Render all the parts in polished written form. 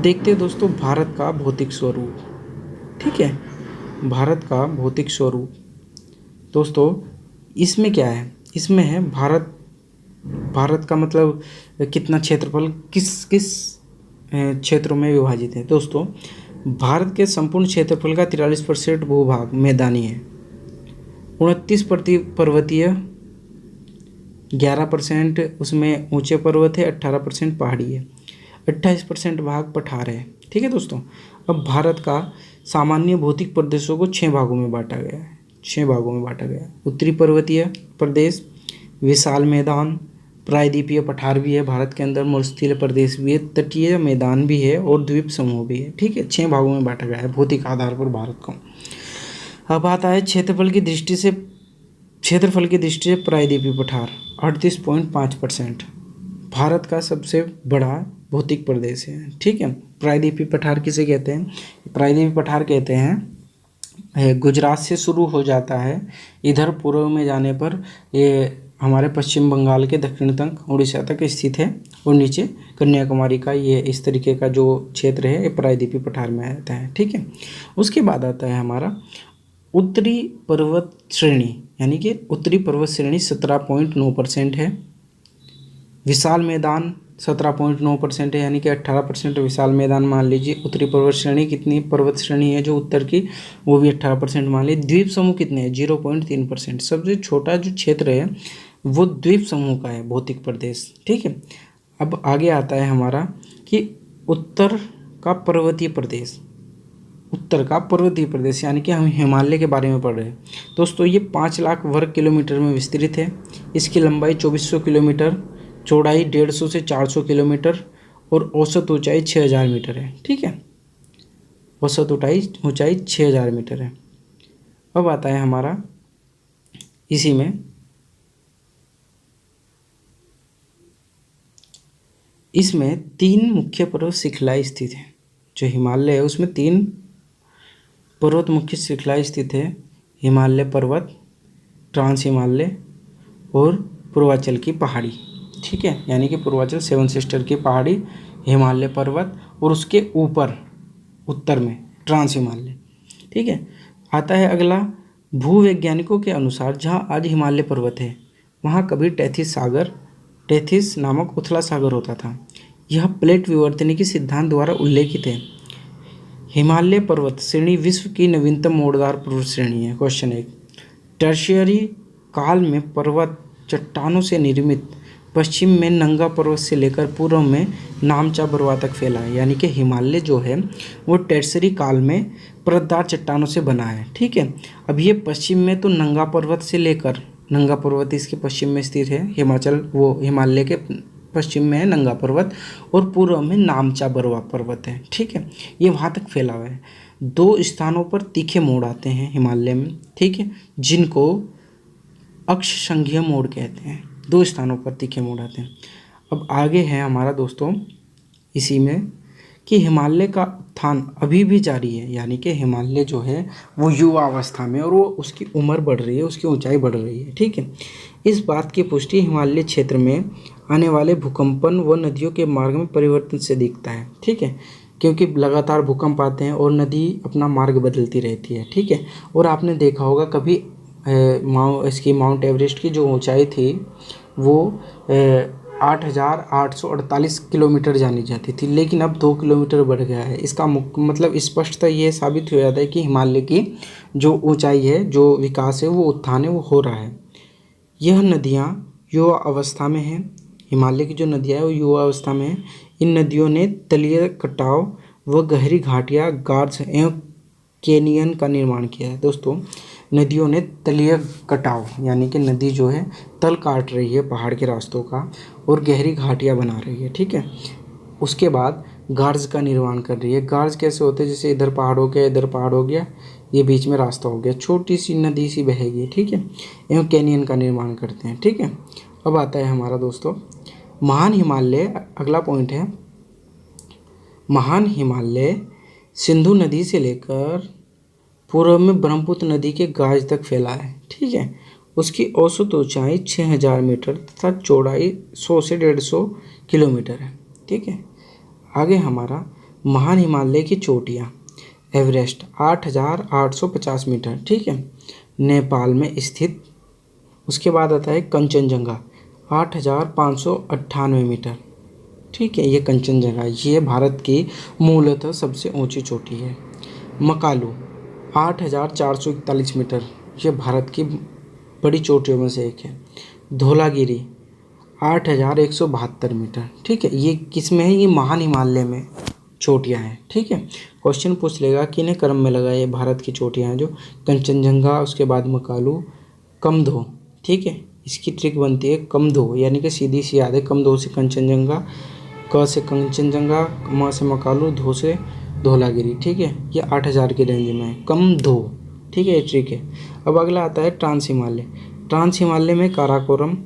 देखते हैं दोस्तों भारत का भौतिक स्वरूप। ठीक है, भारत का भौतिक स्वरूप दोस्तों इसमें क्या है, इसमें है भारत। भारत का मतलब कितना क्षेत्रफल किस किस क्षेत्रों में विभाजित है। दोस्तों भारत के संपूर्ण क्षेत्रफल का 43% भूभाग मैदानी है, 29% पर्वतीय, 11% उसमें ऊंचे पर्वत है, 18% पहाड़ी है, 28% भाग पठार है। ठीक है दोस्तों, अब भारत का सामान्य भौतिक प्रदेशों को 6 भागों में बांटा गया है। 6 भागों में बांटा गया है। उत्तरी पर्वतीय प्रदेश, विशाल मैदान, प्रायद्वीपीय पठार भी है भारत के अंदर, मरुस्थलीय प्रदेश भी है, तटीय मैदान भी है और द्वीप समूह भी है। ठीक है, 6 भागों में बांटा गया है भौतिक आधार पर भारत को। अब आता है क्षेत्रफल की दृष्टि से प्रायद्वीपीय पठार 38.5% भारत का सबसे बड़ा भौतिक प्रदेश है। ठीक है, प्रायद्वीपीय पठार किसे कहते हैं? प्रायद्वीपीय पठार कहते हैं गुजरात से शुरू हो जाता है, इधर पूर्व में जाने पर ये हमारे पश्चिम बंगाल के दक्षिण तक उड़ीसा तक स्थित है और नीचे कन्याकुमारी का ये इस तरीके का जो क्षेत्र है ये प्रायद्वीपीय पठार में आता है। ठीक है, उसके बाद आता है हमारा उत्तरी पर्वत श्रेणी, यानी कि उत्तरी पर्वत श्रेणी 17.9% है। विशाल मैदान 17.9% है, यानी कि 18% विशाल मैदान मान लीजिए। उत्तरी पर्वत श्रेणी कितनी पर्वत श्रेणी है जो उत्तर की, वो भी 18% मान लीजिए। द्वीप समूह कितने हैं? 0.3%। सबसे छोटा जो क्षेत्र है वो द्वीप समूह का है भौतिक प्रदेश। ठीक है, अब आगे आता है हमारा कि उत्तर का पर्वतीय प्रदेश, यानी कि हम हिमालय के बारे में पढ़ रहे हैं दोस्तों। ये 5 लाख वर्ग किलोमीटर में विस्तृत है। इसकी लंबाई 2400 किलोमीटर, चौड़ाई 150 से 400 किलोमीटर और औसत ऊंचाई 6000 मीटर है। ठीक है, औसत ऊंचाई 6000 मीटर है। अब आता है हमारा इसमें 3 मुख्य पर्वत श्रृंखलाएं स्थित हैं। जो हिमालय है उसमें 3 पर्वत मुख्य श्रृंखलाएं स्थित है। हिमालय पर्वत, ट्रांस हिमालय और पूर्वांचल की पहाड़ी। ठीक है, यानी कि पूर्वांचल 7 सिस्टर की पहाड़ी, हिमालय पर्वत और उसके ऊपर उत्तर में ट्रांस हिमालय। ठीक है, आता है अगला। भूवैज्ञानिकों के अनुसार जहाँ आज हिमालय पर्वत है वहाँ कभी टेथिस नामक उथला सागर होता था। यह प्लेट विवर्तन के सिद्धांत द्वारा उल्लेखित है। हिमालय पर्वत श्रेणी विश्व की नवीनतम मोड़दार पर्वत श्रेणी है। क्वेश्चन 1, टर्शियरी काल में पर्वत चट्टानों से निर्मित पश्चिम में नंगा पर्वत से लेकर पूर्व में नामचा बरवा तक फैला है। यानी कि हिमालय जो है वो टर्शियरी काल में परतदार चट्टानों से बना है। ठीक है, अब ये पश्चिम में तो नंगा पर्वत इसके पश्चिम में स्थित है। हिमालय के पश्चिम में है नंगा पर्वत और पूर्व में नामचा बरवा पर्वत है। ठीक है, ये वहाँ तक फैला हुआ है। 2 स्थानों पर तीखे मोड़ आते हैं हिमालय में। ठीक है, जिनको अक्ष संघीय मोड़ कहते हैं। 2 स्थानों पर तीखे मोड़ आते हैं। अब आगे है हमारा दोस्तों इसी में कि हिमालय का उत्थान अभी भी जारी है। यानी कि हिमालय जो है वो युवा अवस्था में और वो उसकी उम्र बढ़ रही है, उसकी ऊंचाई बढ़ रही है। ठीक है, इस बात की पुष्टि हिमालय क्षेत्र में आने वाले भूकंपन व नदियों के मार्ग में परिवर्तन से दिखता है। ठीक है, क्योंकि लगातार भूकंप आते हैं और नदी अपना मार्ग बदलती रहती है। ठीक है, और आपने देखा होगा कभी माउंट एवरेस्ट की जो ऊंचाई थी वो 8,848 किलोमीटर जानी जाती थी, लेकिन अब 2 किलोमीटर बढ़ गया है। इसका मतलब स्पष्टतः ये साबित हो जाता है कि हिमालय की जो ऊंचाई है, जो विकास है, वो उत्थान है, वो हो रहा है। यह नदियाँ युवा अवस्था में हैं। हिमालय की जो नदियाँ हैं वो युवा अवस्था में हैं। इन नदियों ने तलीय कटाव व गहरी घाटियाँ, गार्ज एवं कैनियन का निर्माण किया है। दोस्तों नदियों ने तलीय कटाव, यानी कि नदी जो है तल काट रही है पहाड़ के रास्तों का और गहरी घाटियाँ बना रही है। ठीक है, उसके बाद गार्ज का निर्माण कर रही है। गार्ज कैसे होते हैं? जैसे इधर पहाड़ हो गया, इधर पहाड़ हो गया, ये बीच में रास्ता हो गया, छोटी सी नदी सी बहेगी। ठीक है, एवं कैनियन का निर्माण करते हैं। ठीक है, अब आता है हमारा दोस्तों महान हिमालय। अगला पॉइंट है महान हिमालय सिंधु नदी से लेकर पूर्व में ब्रह्मपुत्र नदी के गाज तक फैला है। ठीक है, उसकी औसत ऊंचाई 6000 मीटर तथा चौड़ाई 100 से 150 किलोमीटर है। ठीक है, आगे हमारा महान हिमालय की चोटियाँ, एवरेस्ट 8,850 मीटर, ठीक है, नेपाल में स्थित। उसके बाद आता है कंचनजंगा 8,598 मीटर, ठीक है, ये कंचनजंगा, ये भारत की मूलतः सबसे ऊंची चोटी है। मकालू 8,441 मीटर, ये भारत की बड़ी चोटियों में से एक है। धौलागिरी 8,172 मीटर, ठीक है, ये किस में है, ये महान हिमालय में चोटियाँ हैं, ठीक है। क्वेश्चन पूछ लेगा कि इन्हें क्रम में लगा, ये भारत की चोटियाँ हैं जो कंचनजंगा, उसके बाद मकालू, कमधो, ठीक है। इसकी ट्रिक बनती है कमधो, यानी कि सीधी सी याद है, कमधो से कंचनजंगा, क से कंचनजंगा, म से मकालू, धो से धौलागिरी, ठीक है, ये 8,000 के रेंज में है, कमधो, ठीक है, ये ट्रिक है। अब अगला आता है ट्रांस हिमालय। ट्रांस हिमालय में काराकोरम,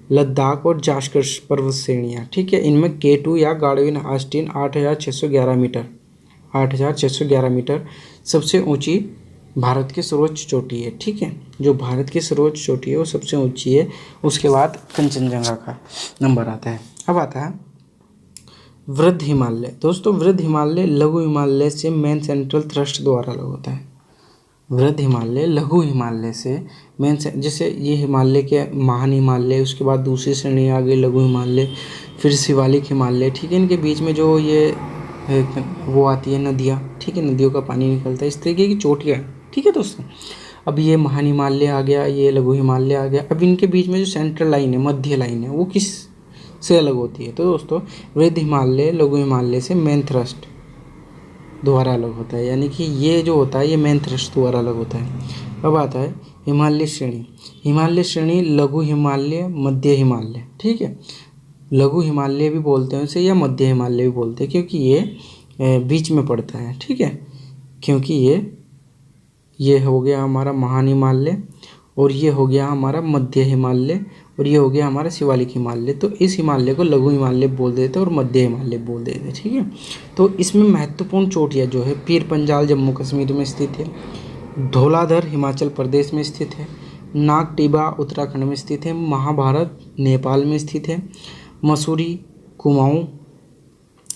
लद्दाख और जास्कर पर्वत श्रेणियाँ, ठीक है, इनमें K2 या गार्डविन आस्टीन 8,611 मीटर, 8,611 मीटर सबसे ऊंची भारत की सर्वोच्च चोटी है, ठीक है, जो भारत की सर्वोच्च चोटी है वो सबसे ऊंची है। उसके बाद कंचनजंगा का नंबर आता है। अब आता है वृद्ध हिमालय। दोस्तों वृद्ध हिमालय लघु हिमालय से मेन सेंट्रल थ्रस्ट द्वारा अलग होता है। वृद्ध हिमालय लघु हिमालय से मेन से, जैसे ये हिमालय के महान हिमालय, उसके बाद दूसरी श्रेणी आ गई लघु हिमालय, फिर शिवालिक हिमालय, ठीक है, इनके बीच में जो ये वो आती है नदियाँ, ठीक है, नदियों का पानी निकलता है, इस तरीके की चोटियाँ, ठीक है दोस्तों। अब ये महान हिमालय आ गया, ये लघु हिमालय आ गया। अब इनके बीच में जो सेंट्रल लाइन है, मध्य लाइन है, वो किस से अलग होती है? तो दोस्तों वृद्ध हिमालय लघु हिमालय से मेन थ्रस्ट द्वारा अलग होता है, यानी कि ये जो होता है ये मेन थ्रस्ट द्वारा अलग होता है। अब आता है हिमालय श्रेणी। हिमालय श्रेणी लघु हिमालय, मध्य हिमालय, ठीक है, लघु हिमालय भी बोलते हैं उसे या मध्य हिमालय भी बोलते हैं, क्योंकि ये बीच में पड़ता है, ठीक है, क्योंकि ये हो गया हमारा महान हिमालय, और ये हो गया हमारा मध्य हिमालय, और ये हो गया हमारा शिवालिक हिमालय। तो इस हिमालय को लघु हिमालय बोल देते और मध्य हिमालय बोल देते, ठीक है। तो इसमें महत्वपूर्ण चोटियाँ जो है पीर पंजाल जम्मू कश्मीर में स्थित है, धौलाधर हिमाचल प्रदेश में स्थित है, नाग टिबा उत्तराखंड में स्थित है, महाभारत नेपाल में स्थित है, मसूरी कुमाऊं,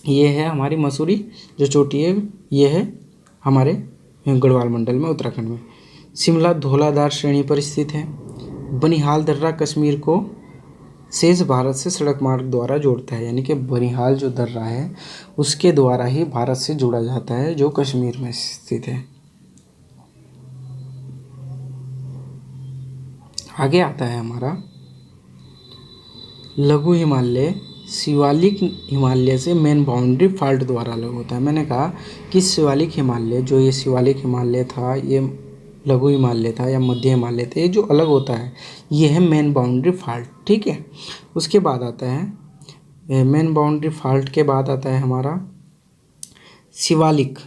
ये है हमारी मसूरी जो चोटी है, ये है हमारे गढ़वाल मंडल में उत्तराखंड में। शिमला धौलाधार श्रेणी पर स्थित है। बनिहाल दर्रा कश्मीर को शेष भारत से सड़क मार्ग द्वारा जोड़ता है, यानी कि बनिहाल जो दर्रा है उसके द्वारा ही भारत से जुड़ा जाता है, जो कश्मीर में स्थित है। आगे आता है हमारा लघु हिमालय शिवालिक हिमालय से मेन बाउंड्री फॉल्ट द्वारा अलग होता है। मैंने कहा कि शिवालिक हिमालय, जो ये शिवालिक हिमालय था, ये लघु हिमालय था या मध्य हिमालय था, ये जो अलग होता है ये है मेन बाउंड्री फॉल्ट, ठीक है। उसके बाद आता है मेन बाउंड्री फॉल्ट के बाद आता है हमारा शिवालिक।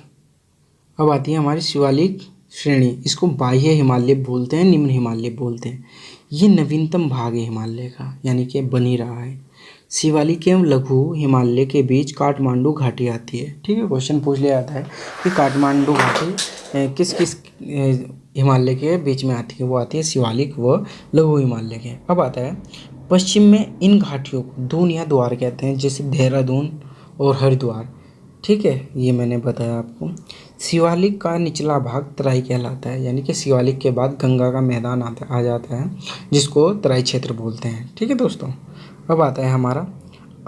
अब आती है हमारी शिवालिक श्रेणी, इसको बाह्य हिमालय बोलते हैं, निम्न हिमालय बोलते हैं। ये नवीनतम भाग है हिमालय का, यानी कि बन ही रहा है। शिवालिक एवं लघु हिमालय के बीच काठमांडू घाटी आती है, ठीक है। क्वेश्चन पूछ लिया जाता है कि काठमांडू घाटी किस किस हिमालय के बीच में आती है? वो आती है शिवालिक व लघु हिमालय के। अब आता है पश्चिम में इन घाटियों को दून या द्वार कहते हैं, जैसे देहरादून और हरिद्वार, ठीक है, ये मैंने बताया आपको। शिवालिक का निचला भाग तराई कहलाता है, यानी कि शिवालिक के बाद गंगा का मैदान आ जाता है, जिसको तराई क्षेत्र बोलते हैं, ठीक है दोस्तों। अब आता है हमारा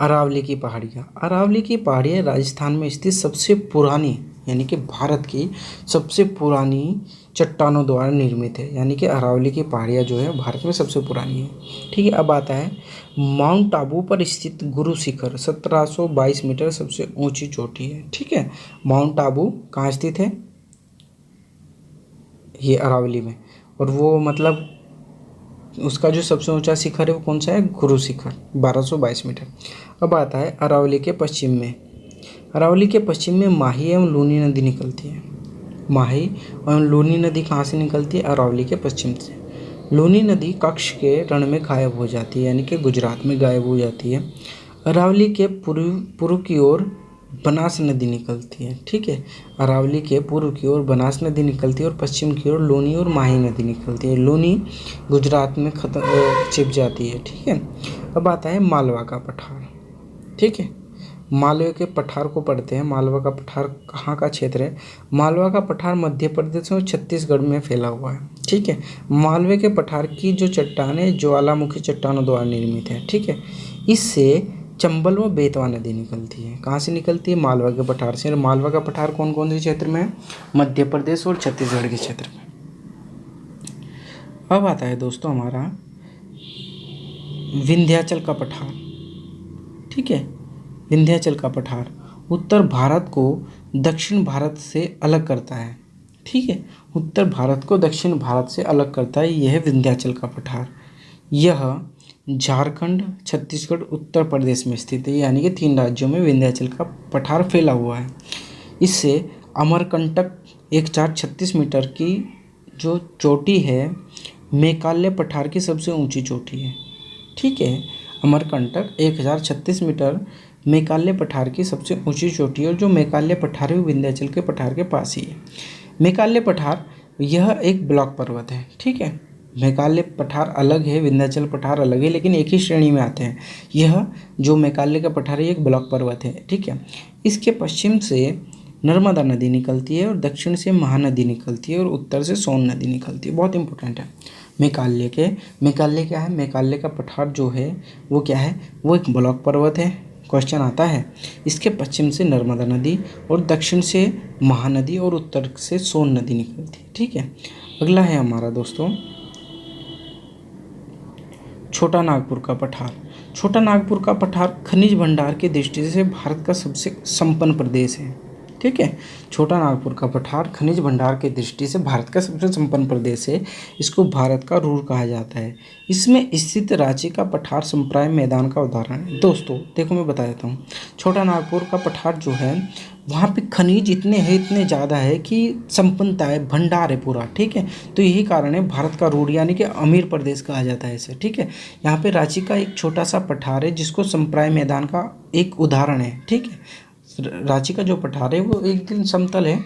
अरावली की पहाड़ियाँ। अरावली की पहाड़ियाँ राजस्थान में स्थित सबसे पुरानी, यानी कि भारत की सबसे पुरानी चट्टानों द्वारा निर्मित है, यानी कि अरावली की पहाड़ियाँ जो है भारत में सबसे पुरानी है, ठीक है। अब आता है माउंट आबू पर स्थित गुरु शिखर 1722 मीटर सबसे ऊंची चोटी है, ठीक है। माउंट आबू कहाँ स्थित है? ये अरावली में, और वो मतलब उसका जो सबसे ऊंचा शिखर है वो कौन सा है? गुरु शिखर 1222 मीटर। अब आता है अरावली के पश्चिम में। अरावली के पश्चिम में माही एवं लूनी नदी निकलती है। माही एवं लूनी नदी कहाँ से निकलती है? अरावली के पश्चिम से। लूनी नदी कच्छ के रण में गायब हो जाती है, यानी कि गुजरात में गायब हो जाती है। अरावली के पूर्व की ओर बनास नदी निकलती है, ठीक है। अरावली के पूर्व की ओर बनास नदी निकलती है और पश्चिम की ओर लूनी और माही नदी निकलती है। लूनी गुजरात में छिप जाती है, ठीक है। अब आता है मालवा का पठार, ठीक है। मालवे के पठार को पढ़ते हैं। मालवा का पठार कहाँ का क्षेत्र है? मालवा का पठार मध्य प्रदेश और छत्तीसगढ़ में फैला हुआ है। ठीक है, मालवे के पठार की जो चट्टान है ज्वालामुखी चट्टानों द्वारा निर्मित है। ठीक है, इससे चंबल व बेतवा नदी निकलती है। कहाँ से निकलती है? मालवा के पठार से। और मालवा का पठार कौन कौन से क्षेत्र में है? मध्य प्रदेश और छत्तीसगढ़ के क्षेत्र में। अब आता है दोस्तों हमारा विंध्याचल का पठार। ठीक है, विंध्याचल का पठार उत्तर भारत को दक्षिण भारत से अलग करता है। ठीक है, उत्तर भारत को दक्षिण भारत से अलग करता है, यह है विंध्याचल का पठार। यह झारखंड, छत्तीसगढ़, उत्तर प्रदेश में स्थित है, यानी कि 3 राज्यों में विंध्याचल का पठार फैला हुआ है। इससे अमरकंटक 1436 मीटर की जो चोटी है मेकाले पठार की सबसे ऊंची चोटी है। ठीक है, अमरकंटक 1036 मीटर मेकाले पठार की सबसे ऊंची चोटी है, और जो मेकाले पठार है वो विंध्याचल के पठार के पास ही है। मेकाले पठार यह एक ब्लॉक पर्वत है। ठीक है, मेकाले पठार अलग है, विंध्याचल पठार अलग है, लेकिन एक ही श्रेणी में आते हैं। यह जो मेकाले का पठार है एक ब्लॉक पर्वत है। ठीक है, इसके पश्चिम से नर्मदा नदी निकलती है और दक्षिण से महानदी निकलती है और उत्तर से सोन नदी निकलती है। बहुत इंपॉर्टेंट है। मेकाले क्या है? मेकाले का पठार जो है वो क्या है? वो एक ब्लॉक पर्वत है। क्वेश्चन आता है, इसके पश्चिम से नर्मदा नदी और दक्षिण से महानदी और उत्तर से सोन नदी निकलती है। ठीक है, अगला है हमारा दोस्तों छोटा नागपुर का पठार। छोटा नागपुर का पठार खनिज भंडार की दृष्टि से भारत का सबसे संपन्न प्रदेश है। ठीक है, छोटा नागपुर का पठार खनिज भंडार की दृष्टि से भारत का सबसे संपन्न प्रदेश है। इसको भारत का रूर कहा जाता है। इसमें स्थित रांची का पठार संप्राय मैदान का उदाहरण है। दोस्तों देखो मैं बता देता हूँ, छोटा नागपुर का पठार जो है वहाँ पे खनिज इतने ज़्यादा है कि संपन्नता है, भंडार है पूरा। ठीक है, तो यही कारण है भारत का रूर यानी कि अमीर प्रदेश कहा जाता है इसे। ठीक है, यहाँ पे रांची का एक छोटा सा पठार है जिसको संप्राय मैदान का एक उदाहरण है। ठीक है, रांची का जो पठार है वो एकदम समतल है,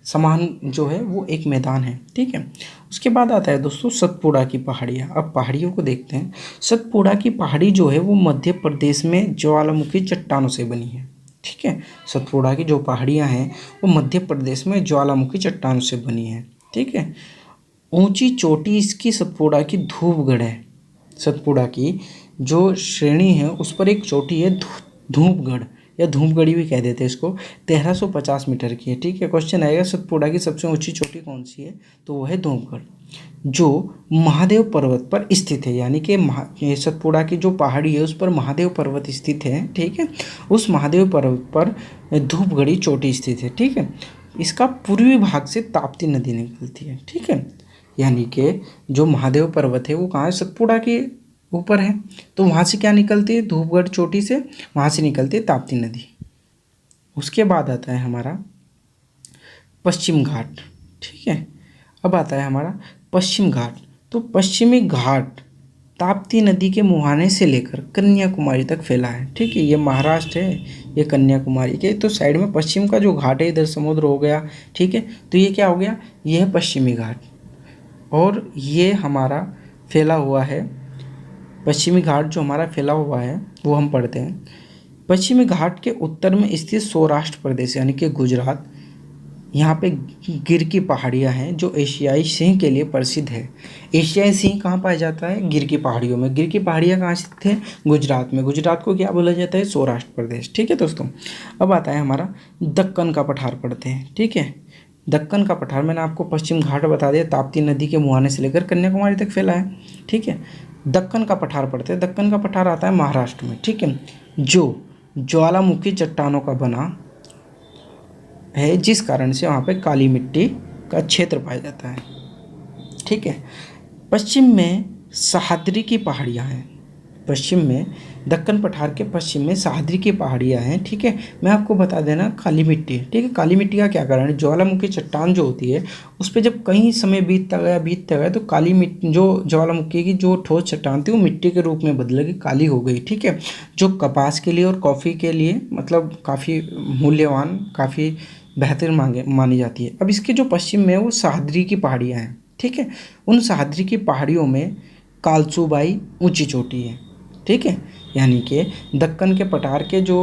समान जो है वो एक मैदान है। ठीक है, उसके बाद आता है दोस्तों सतपुड़ा की पहाड़ियाँ। अब पहाड़ियों को देखते हैं। सतपुड़ा की पहाड़ी जो है वो मध्य प्रदेश में ज्वालामुखी चट्टानों से बनी है। ठीक है, सतपुड़ा की जो पहाड़ियाँ हैं वो मध्य प्रदेश में ज्वालामुखी चट्टानों से बनी है। ठीक है, ऊंची चोटी इसकी सतपुड़ा की धूपगढ़ है। सतपुड़ा की जो श्रेणी है उस पर एक चोटी है धूपगढ़ या धूपगढ़ी भी कह देते हैं इसको, 1350 मीटर की है। ठीक है, क्वेश्चन आएगा सतपुड़ा की सबसे ऊंची चोटी कौन सी है? तो वो है धूपगढ़, जो महादेव पर्वत पर स्थित है। यानी कि सतपुड़ा की जो पहाड़ी है उस पर महादेव पर्वत स्थित है। ठीक है, उस महादेव पर्वत पर धूपगढ़ी चोटी स्थित है। ठीक है, इसका पूर्वी भाग से ताप्ती नदी निकलती है। ठीक है, यानी कि जो महादेव पर्वत है वो कहाँ है? सतपुड़ा के ऊपर है। तो वहाँ से क्या निकलती है? धूपगढ़ चोटी से वहाँ से निकलती है ताप्ती नदी। उसके बाद आता है हमारा पश्चिम घाट। ठीक है, अब आता है हमारा पश्चिम घाट। तो पश्चिमी घाट ताप्ती नदी के मुहाने से लेकर कन्याकुमारी तक फैला है। ठीक है, ये महाराष्ट्र है, ये कन्याकुमारी के तो साइड में पश्चिम का जो घाट है, इधर समुद्र हो गया। ठीक है, तो ये क्या हो गया? ये है पश्चिमी घाट, और ये हमारा फैला हुआ है। पश्चिमी घाट जो हमारा फैला हुआ है वो हम पढ़ते हैं। पश्चिमी घाट के उत्तर में स्थित सौराष्ट्र प्रदेश यानी कि गुजरात, यहाँ पे गिर की पहाड़ियाँ हैं जो एशियाई सिंह के लिए प्रसिद्ध है। एशियाई सिंह कहाँ पाया जाता है? गिर की पहाड़ियों में। गिर की पहाड़ियाँ कहाँ स्थित है? गुजरात में। गुजरात को क्या बोला जाता है? सौराष्ट्र प्रदेश। ठीक है दोस्तों, अब आता है हमारा दक्कन का पठार पढ़ते हैं। ठीक है, दक्कन का पठार मैंने आपको पश्चिम घाट बता दिया, ताप्ती नदी के मुहाने से लेकर कन्याकुमारी तक फैला है। ठीक है, दक्कन का पठार पढ़ते हैं। दक्कन का पठार आता है महाराष्ट्र में। ठीक है, जो ज्वालामुखी चट्टानों का बना है, जिस कारण से वहाँ पे काली मिट्टी का क्षेत्र पाया जाता है। ठीक है, पश्चिम में सह्याद्री की पहाड़ियाँ हैं। पश्चिम में दक्कन पठार के पश्चिम में सह्याद्री की पहाड़ियाँ हैं। ठीक है, मैं आपको बता देना काली मिट्टी है। ठीक है, काली मिट्टी का क्या कारण है? ज्वालामुखी चट्टान जो होती है उस पर जब कहीं समय बीतता गया तो काली मिट्टी, जो ज्वालामुखी की जो ठोस चट्टान थी वो मिट्टी के रूप में बदल गई, काली हो गई। ठीक है, जो कपास के लिए और कॉफ़ी के लिए मतलब काफ़ी मूल्यवान, काफ़ी बेहतर मानी जाती है। अब इसके जो पश्चिम में वो सह्याद्री की पहाड़ियाँ हैं। ठीक है, उन सह्याद्री की पहाड़ियों में कालसूबाई ऊंची चोटी है। ठीक है, यानी कि दक्कन के पठार के जो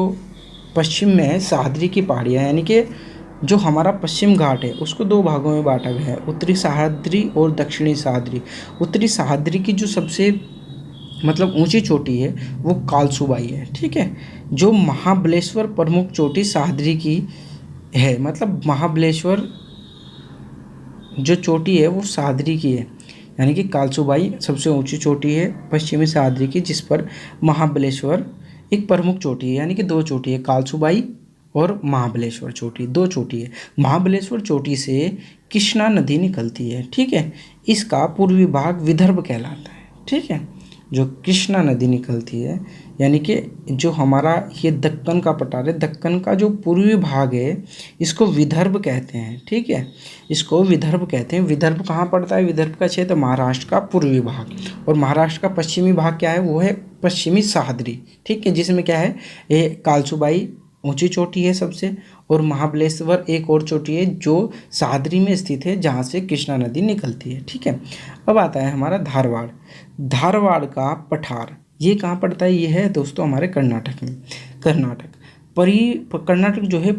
पश्चिम में है सह्याद्री की पहाड़ियाँ, यानी कि जो हमारा पश्चिम घाट है उसको दो भागों में बांटा गया है, उत्तरी सह्याद्री और दक्षिणी सह्याद्री। उत्तरी सह्याद्री की जो सबसे मतलब ऊंची चोटी है वो कालसुबाई है, ठीक है। जो महाबलेश्वर प्रमुख चोटी सह्याद्री की है, मतलब महाबलेश्वर जो चोटी है वो सह्याद्री की है, यानी कि कालसुबाई सबसे ऊंची चोटी है पश्चिमी सह्याद्री की, जिस पर महाबलेश्वर एक प्रमुख चोटी है, यानी कि दो चोटी है, कालसुबाई और महाबलेश्वर चोटी, दो चोटी है। महाबलेश्वर चोटी से कृष्णा नदी निकलती है, ठीक है। इसका पूर्वी भाग विदर्भ कहलाता है, ठीक है। जो कृष्णा नदी निकलती है, यानी कि जो हमारा ये दक्कन का पठार है, दक्कन का जो पूर्वी भाग है इसको विदर्भ कहते हैं, ठीक है। इसको विदर्भ कहते हैं। विदर्भ कहाँ पड़ता है? विदर्भ का क्षेत्र महाराष्ट्र का पूर्वी भाग, और महाराष्ट्र का पश्चिमी भाग क्या है? वो है पश्चिमी सह्याद्री, ठीक है, जिसमें क्या है, ये कालसुबाई ऊंची चोटी है सबसे, और महाबलेश्वर एक और चोटी है जो सह्याद्री में स्थित है, जहाँ से कृष्णा नदी निकलती है, ठीक है। अब आता है हमारा धारवाड़। धारवाड़ का पठार ये कहाँ पड़ता है? ये है दोस्तों हमारे कर्नाटक में। कर्नाटक जो है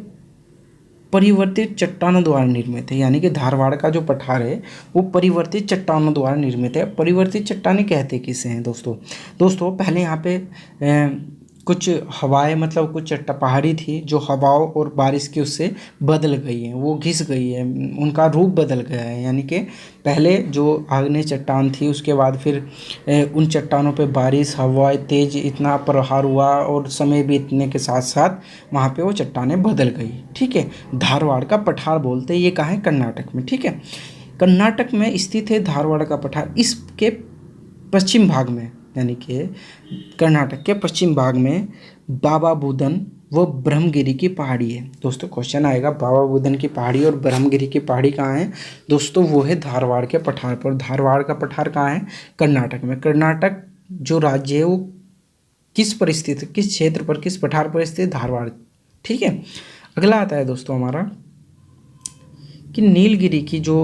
परिवर्तित चट्टानों द्वारा निर्मित है, यानी कि धारवाड़ का जो पठार है वो परिवर्तित चट्टानों द्वारा निर्मित है। परिवर्तित चट्टानें कहते किसे हैं दोस्तों पहले यहाँ पे कुछ हवाएं, मतलब कुछ पहाड़ी थी जो हवाओं और बारिश की उससे बदल गई हैं, वो घिस गई है, उनका रूप बदल गया है। यानी कि पहले जो आग्नेय चट्टान थी उसके बाद फिर उन चट्टानों पे बारिश, हवाएं तेज इतना प्रहार हुआ और समय बीतने के साथ साथ वहाँ पे वो चट्टानें बदल गई, ठीक है। धारवाड़ का पठार बोलते हैं, ये कहाँ है? कर्नाटक में, ठीक है। कर्नाटक में स्थित है धारवाड़ का पठार। इसके पश्चिम भाग में, यानी कि कर्नाटक के पश्चिम भाग में बाबा बुदन व ब्रह्मगिरी की पहाड़ी है। दोस्तों क्वेश्चन आएगा, बाबा बुदन की पहाड़ी और ब्रह्मगिरी की पहाड़ी कहाँ है? दोस्तों वो है धारवाड़ के पठार पर। धारवाड़ का पठार कहाँ है? कर्नाटक में। कर्नाटक जो राज्य है वो किस क्षेत्र पर, किस पठार पर स्थित? धारवाड़, ठीक है। अगला आता है दोस्तों हमारा कि नीलगिरी की जो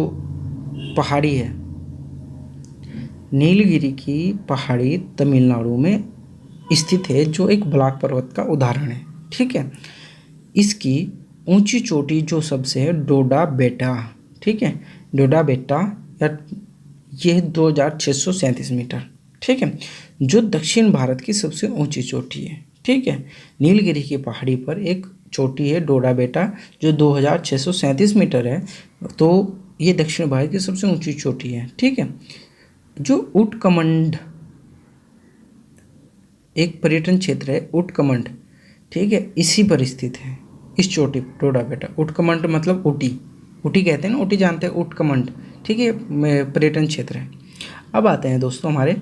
पहाड़ी है, नीलगिरी की पहाड़ी तमिलनाडु में स्थित है, जो एक ब्लैक पर्वत का उदाहरण है, ठीक है। इसकी ऊंची चोटी जो सबसे है डोडा बेटा, ठीक है, डोडा बेटा, या यह 2637 मीटर, ठीक है, जो दक्षिण भारत की सबसे ऊंची चोटी है, ठीक है। नीलगिरी की पहाड़ी पर एक चोटी है डोडा बेटा जो 2637 मीटर है, तो ये दक्षिण भारत की सबसे ऊंची चोटी है, ठीक है। जो उटकमंड एक पर्यटन क्षेत्र है, उटकमंड, ठीक है, इसी पर स्थित है, इस चोटी डोडा बेटा। उटकमंड मतलब ऊटी, ऊटी कहते हैं ना, ऊटी जानते हैं, उटकमंड, ठीक है, पर्यटन क्षेत्र है। अब आते हैं दोस्तों हमारे